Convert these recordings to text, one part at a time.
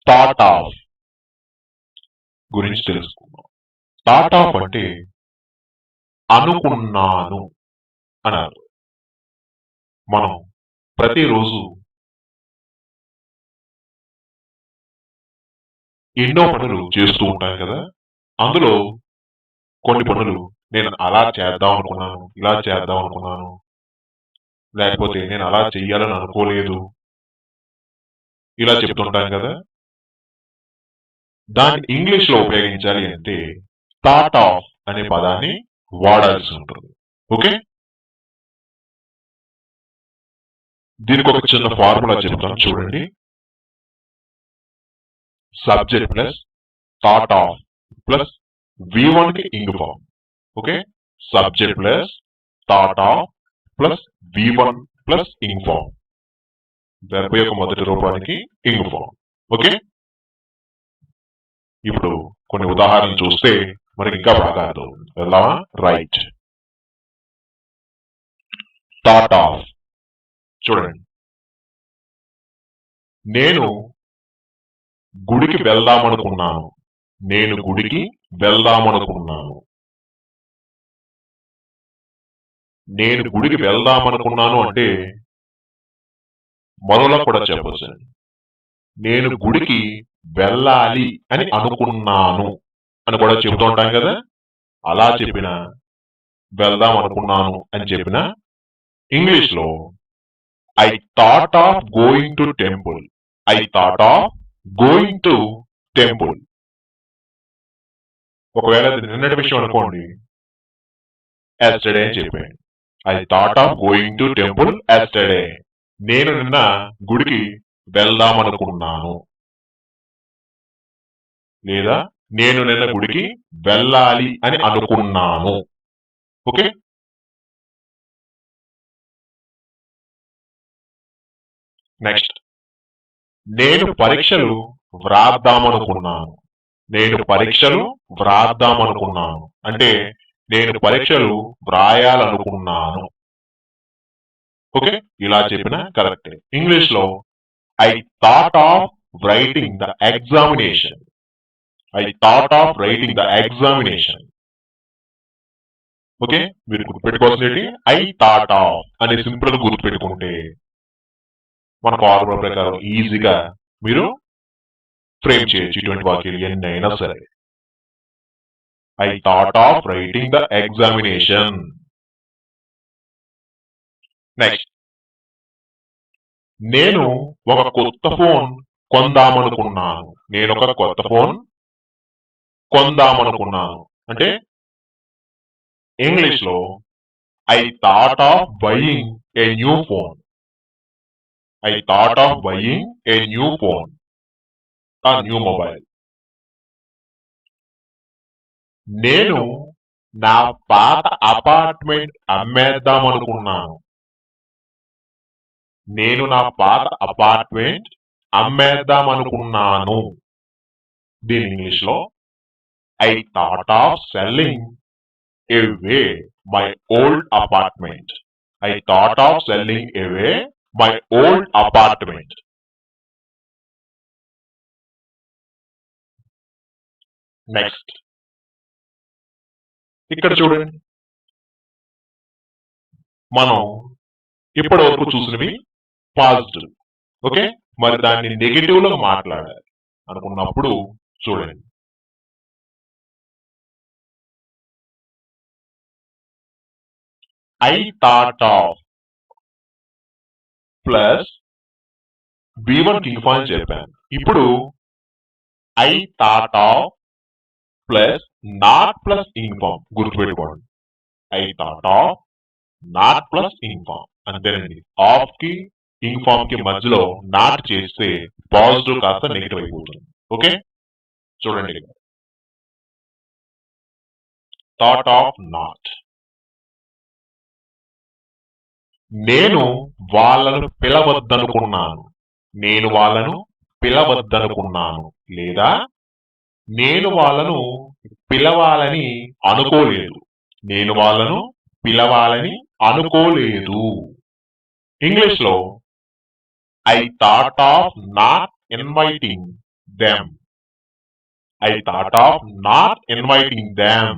Thought of గురించి తెలుసుకుందాం. Thought of అంటే అనుకున్నాను అన్నారు. మనం ప్రతిరోజు ఎన్నో పనులు చేస్తూ ఉంటాం కదా. అందులో కొన్ని పనులు నేను అలా చేద్దాం అనుకున్నాను, ఇలా చేద్దాం అనుకున్నాను, లేకపోతే నేను అలా చెయ్యాలని అనుకోలేదు, ఇలా చెప్తుంటాం కదా. దాన్ని ఇంగ్లీష్ లో ఉపయోగించాలి అంటే థాట్ ఆఫ్ అనే పదాన్ని వాడాల్సి ఉంటుంది. ఓకే, దీనికి ఒక చిన్న ఫార్ములా చెప్తాను చూడండి. Subject plus thought of plus V1 కి ing form. Okay, subject plus thought of plus V1 plus ing form. Verb యొక్క మొదటి రూపానికి ఇంగ్ ఫార్మ్. ఓకే, ఇప్పుడు కొన్ని ఉదాహరణలు చూస్తే మనకి ఇంకా బాగా అర్థం. వెళ్దామా? రైట్. థాట్ ఆఫ్ చూడండి, నేను గుడికి వెళ్దామనుకున్నాను. నేను గుడికి వెళ్దామనుకున్నాను. నేను గుడికి వెళ్దామనుకున్నాను అంటే మరోలా కూడా చెప్పచ్చు. నేను గుడికి వెళ్ళాలి అని అనుకున్నాను అని కూడా చెబుతూ ఉంటాం కదా. అలా చెప్పిన, వెళ్దాం అనుకున్నాను అని చెప్పిన, ఇంగ్లీష్ లో I thought of going to temple. I thought of going to temple. ఒకవేళ నిన్నటి విషయం అనుకోండి, ఎస్టర్డే అని చెప్పాను. I thought of going to temple yesterday. నేను నిన్న గుడికి వెళ్దామనుకున్నాను, లేదా నేను నిన్న గుడికి వెళ్ళాలి అని అనుకున్నాను. ఓకే, నెక్స్ట్, నేను పరీక్షలు వ్రాద్దామనుకున్నాను. నేను పరీక్షలు వ్రాద్దామనుకున్నాను అంటే నేను పరీక్షలు వ్రాయాలనుకున్నాను. ఓకే, ఇలా చెప్పిన కరెక్ట్. ఇంగ్లీష్ లో I thought of writing the examination. I thought of writing the examination. Okay, మీరు గుర్తుపెట్టుకోవాల్సింది ఐ థాట్ ఆఫ్ అనే సింపుల్ గా గుర్తుపెట్టుకుంటే మన ఫార్ములా ప్రకారం ఈజీగా మీరు ఫ్రేమ్ చేయొచ్చు ఇటువంటి వాక్యాలు ఎన్నైనా సరే. I thought of writing the examination. Next, నేను ఒక కొత్త ఫోన్ కొందామనుకున్నాను. నేను ఒక కొత్త ఫోన్ కొందామనుకున్నాను అంటే ఇంగ్లీష్ లో I thought of buying a new phone. I thought of buying a new phone, ఆ న్యూ మొబైల్. నేను నా పాత అపార్ట్మెంట్ అమ్మేద్దామనుకున్నాను. నేను నా పాత అపార్ట్మెంట్ అమ్మేద్దామనుకున్నాను. దీని ఇంగ్లీష్ లో I thought of selling away my old apartment. I thought of selling away my old apartment. Next, ఇక్కడ చూడండి, మనం ఇప్పటి వరకు చూసినవి పాజిటివ్. ఓకే, మరి దాన్ని నెగిటివ్ లో మాట్లాడాలి అనుకున్నప్పుడు చూడండి, I thought of plus V1 కి ఇంగ్ ఫార్మ్ చెప్పాను. ఇప్పుడు I thought of plus not plus ing form గుర్తుపెట్టుకోండి. I thought of not plus ing form అంతేనండి. ఆఫ్ కి ఇంగ్ ఫార్మ్ కి మధ్యలో నాట్ చేస్తే పాజిటివ్ కాస్త నెగిటివ్ అయిపోతుంది. ఓకే, చూడండి, థాట్ ఆఫ్ నాట్. నేను వాళ్ళను పిలవద్దనుకున్నాను. నేను వాళ్ళను పిలవద్దనుకున్నాను లేదా నేను వాళ్ళను పిలవాలని అనుకోలేదు. నేను వాళ్ళను పిలవాలని అనుకోలేదు. ఇంగ్లీష్ లో I thought of not inviting them. I thought of not inviting them.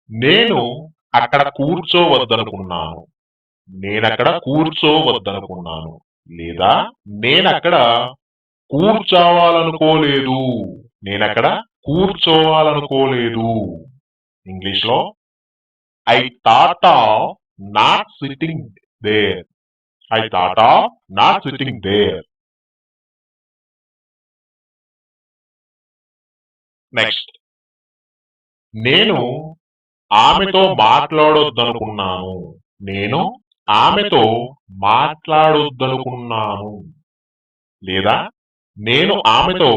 నేను అక్కడ కూర్చోవద్దనుకున్నాను. నేనక్కడ కూర్చోవద్దనుకున్నాను. లేదా నేనక్కడ కూర్చోవాలనుకోలేదు. నేనక్కడ కూర్చోవాలనుకోలేదు. ఇంగ్లీష్ లో I thought of not sitting there. I thought of not sitting there. Next నేను ఆమెతో మాట్లాడొద్దనుకున్నాను. నేను ఆమెతో మాట్లాడొద్దనుకున్నాను. లేదా నేను ఆమెతో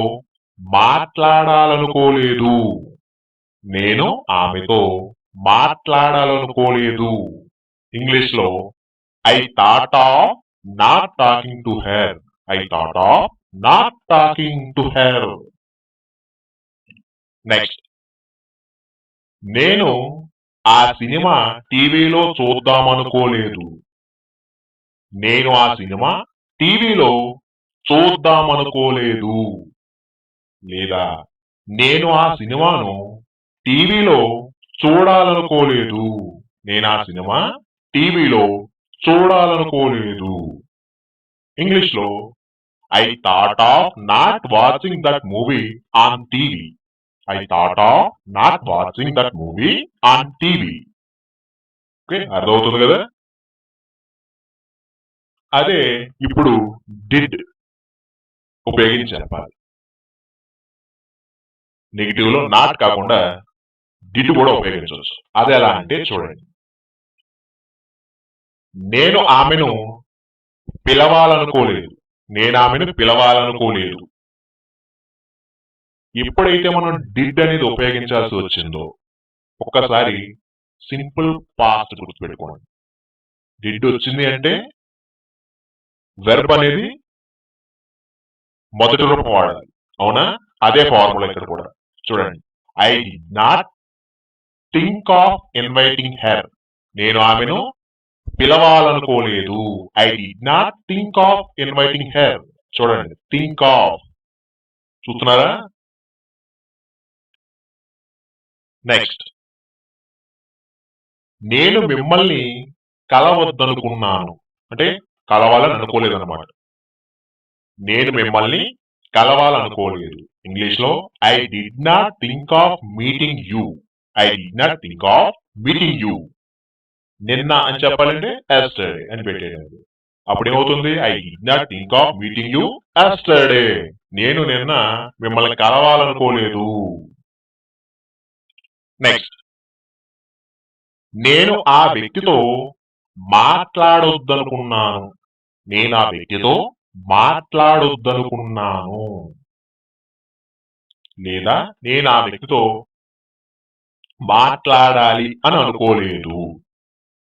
మాట్లాడాలనుకోలేదు. నేను ఆమెతో మాట్లాడాలనుకోలేదు. ఇంగ్లీష్ లో I thought of not talking to her. I thought of not talking to her. Next నేను ఆ సినిమా టీవీలో చూద్దామనుకోలేదు. నేను ఆ సినిమా టీవీలో చూద్దామనుకోలేదు. లేదా నేను ఆ సినిమాను టీవీలో చూడాలనుకోలేదు. నేను ఆ సినిమా టీవీలో చూడాలనుకోలేదు. ఇంగ్లీష్ లో I thought of not watching that movie on TV. I thought of not watching that movie on TV. Okay, అర్థమవుతుంది కదా? అదే ఇప్పుడు did ఉపయోగించి చెప్పాలి. నెగిటివ్ లో నాట్ కాకుండా డిడ్ కూడా ఉపయోగించవచ్చు. అది ఎలా అంటే చూడండి, నేను ఆమెను పిలవాలనుకోలేదు. నేను ఆమెను పిలవాలనుకోలేదు. ఎప్పుడైతే మనం డిడ్ అనేది ఉపయోగించాల్సి వచ్చిందో ఒక్కసారి సింపుల్ పాస్ట్ గుర్తుపెట్టుకోండి. డిడ్ వచ్చింది అంటే వెర్బ్ అనేది మొదటి రూపం వాడాలి. అవునా? అదే ఫార్ములా ఇక్కడ కూడా చూడండి. I did not think of inviting her. నేను ఆమెను పిలవాలనుకోలేదు. I did not think of inviting her. చూడండి, థింక్ ఆఫ్. చూస్తున్నారా? నెక్స్ట్ నేను మిమ్మల్ని కలవద్దనుకున్నాను. అంటే కలవాలని అనుకోలేదు అన్నమాట. నేను మిమ్మల్ని కలవాలనుకోలేదు. ఇంగ్లీష్ లో I did not think of meeting you. I did not think of meeting you. నిన్న అని చెప్పాలంటే ఎస్టర్డే అని పెట్టేది. అప్పుడు ఏమవుతుంది? I did not think of meeting you yesterday. నేను నిన్న మిమ్మల్ని కలవాలనుకోలేదు. నెక్స్ట్ నేను ఆ వ్యక్తితో మాట్లాడొద్దనుకున్నాను. నేను ఆ వ్యక్తితో మాట్లాడొద్దనుకున్నాను. లేదా నేను ఆ వ్యక్తితో మాట్లాడాలి అని అనుకోలేదు.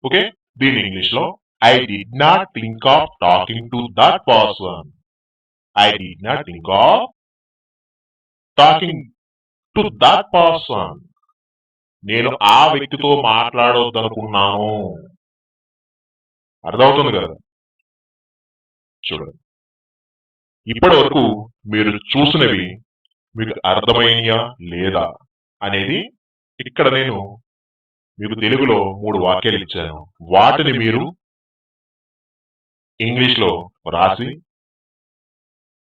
ఓకే, దీని ఇంగ్లీష్ లో I did not think of talking to that person. I did not think of talking to that person. నేను ఆ వ్యక్తితో మాట్లాడొద్దనుకున్నాను. అర్థమవుతుంది కదా? చూడండి, ఇప్పటి వరకు మీరు చూసినవి మీకు అర్థమైనయా లేదా అనేది ఇక్కడ నేను మీకు తెలుగులో 3 వాక్యాలు ఇచ్చాను. వాటిని మీరు ఇంగ్లీష్ లో రాసి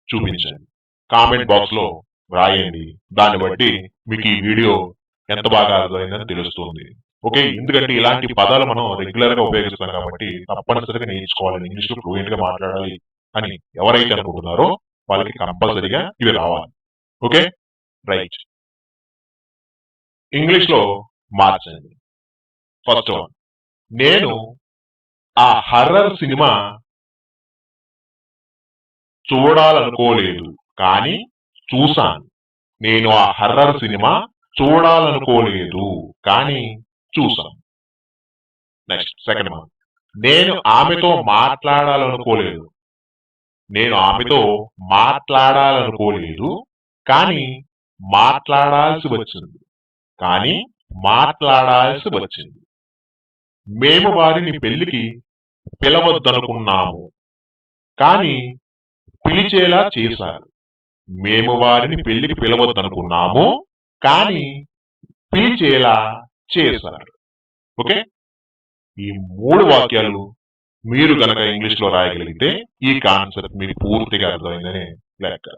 చూపించండి. కామెంట్ బాక్స్ లో రాయండి. దాన్ని బట్టి మీకు ఈ వీడియో ఎంత బాగా అర్థమైందని తెలుస్తుంది. ఓకే, ఎందుకంటే ఇలాంటి పదాలు మనం రెగ్యులర్ గా ఉపయోగిస్తాం కాబట్టి తప్పనిసరిగా నేర్చుకోవాలి. ఇంగ్లీష్ లో ఫ్లూయెంట్ గా మాట్లాడాలి అని ఎవరైతే అనుకుంటున్నారో వాళ్ళకి కంపల్సరిగా ఇవి రావాలి. Okay, right. ఇంగ్లీష్ లో మార్చండి. ఫస్ట్ వన్, నేను ఆ హర్రర్ సినిమా చూడాలనుకోలేదు కానీ చూశాను. నేను ఆ హర్రర్ సినిమా చూడాలనుకోలేదు కానీ చూశాను. నెక్స్ట్ సెకండ్ వన్, నేను ఆమెతో మాట్లాడాలనుకోలేదు. నేను ఆమెతో మాట్లాడాలనుకోలేదు కానీ మాట్లాడాల్సి వచ్చింది. కానీ మాట్లాడాల్సి వచ్చింది. మేము వారిని పెళ్లికి పిలవద్దనుకున్నాము. కానీ పిలిచేలా చేశారు. మేము వారిని పెళ్లికి పిలవద్దనుకున్నాము, కానీ పిలిచేలా చేశారు. ఓకే, ఈ 3 వాక్యాలు మీరు గనక ఇంగ్లీష్ లో రాయగలిగితే ఈ కాన్సెప్ట్ మీకు పూర్తిగా అర్థమైందని లెక్క.